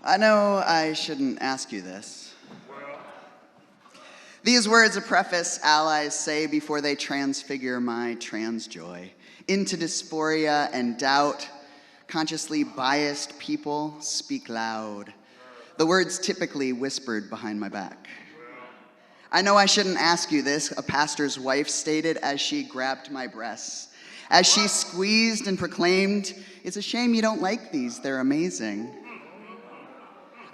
I know I shouldn't ask you this. These words of preface allies say before they transfigure my trans joy into dysphoria and doubt. Consciously biased people speak loud. The words typically whispered behind my back. I know I shouldn't ask you this, a pastor's wife stated as she grabbed my breasts. As she squeezed and proclaimed, "It's a shame you don't like these, they're amazing."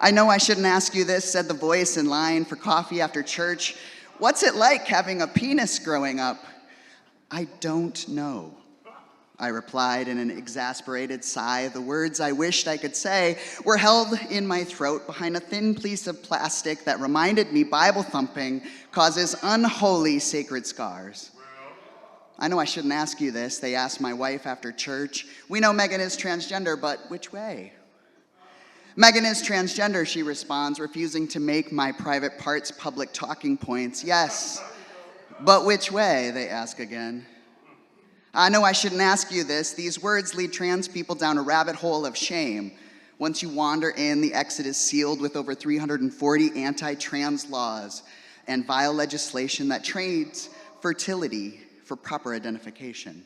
I know I shouldn't ask you this, said the voice in line for coffee after church. What's it like having a penis growing up? I don't know, I replied in an exasperated sigh. The words I wished I could say were held in my throat behind a thin piece of plastic that reminded me Bible thumping causes unholy sacred scars. I know I shouldn't ask you this, they asked my wife after church. We know Megan is transgender, but which way? Megan is transgender, she responds, refusing to make my private parts public talking points. Yes, but which way, they ask again. I know I shouldn't ask you this. These words lead trans people down a rabbit hole of shame. Once you wander in, the exit is sealed with over 340 anti-trans laws and vile legislation that trades fertility for proper identification.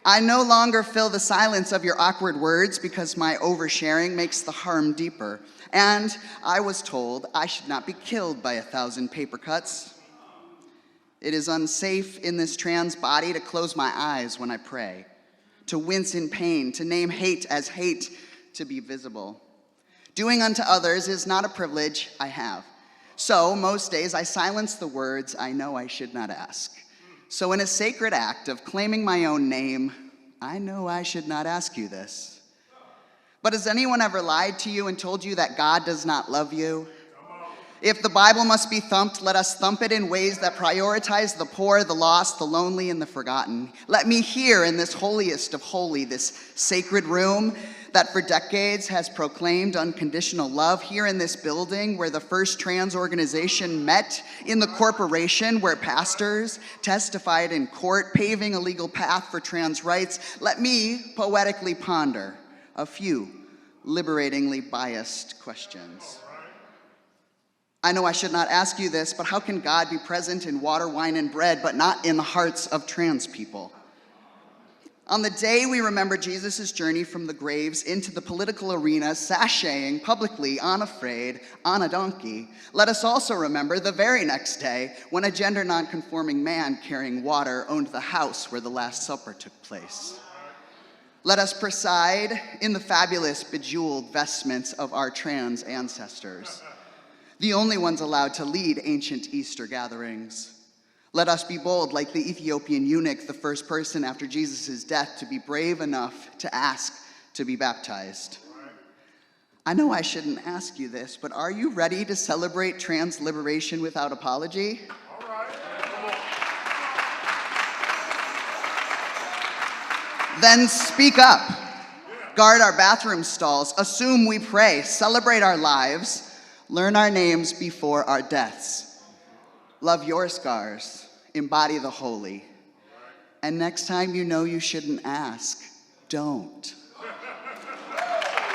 I no longer fill the silence of your awkward words because my oversharing makes the harm deeper. And I was told I should not be killed by 1,000 paper cuts. It is unsafe in this trans body to close my eyes when I pray, to wince in pain, to name hate as hate, to be visible. Doing unto others is not a privilege I have. So most days I silence the words I know I should not ask. So in a sacred act of claiming my own name, I know I should not ask you this. But has anyone ever lied to you and told you that God does not love you? If the Bible must be thumped, let us thump it in ways that prioritize the poor, the lost, the lonely, and the forgotten. Let me hear in this holiest of holy, this sacred room that for decades has proclaimed unconditional love, here in this building where the first trans organization met, in the corporation where pastors testified in court, paving a legal path for trans rights. Let me poetically ponder a few liberatingly biased questions. I know I should not ask you this, but how can God be present in water, wine, and bread, but not in the hearts of trans people? On the day we remember Jesus' journey from the graves into the political arena, sashaying publicly, unafraid, on a donkey, let us also remember the very next day when a gender nonconforming man carrying water owned the house where the Last Supper took place. Let us preside in the fabulous bejeweled vestments of our trans ancestors, the only ones allowed to lead ancient Easter gatherings. Let us be bold like the Ethiopian eunuch, the first person after Jesus' death to be brave enough to ask to be baptized. I know I shouldn't ask you this, but are you ready to celebrate trans liberation without apology? All right. Then speak up. Guard our bathroom stalls. Assume we pray. Celebrate our lives. Learn our names before our deaths. Love your scars, embody the holy. And next time you know you shouldn't ask, don't.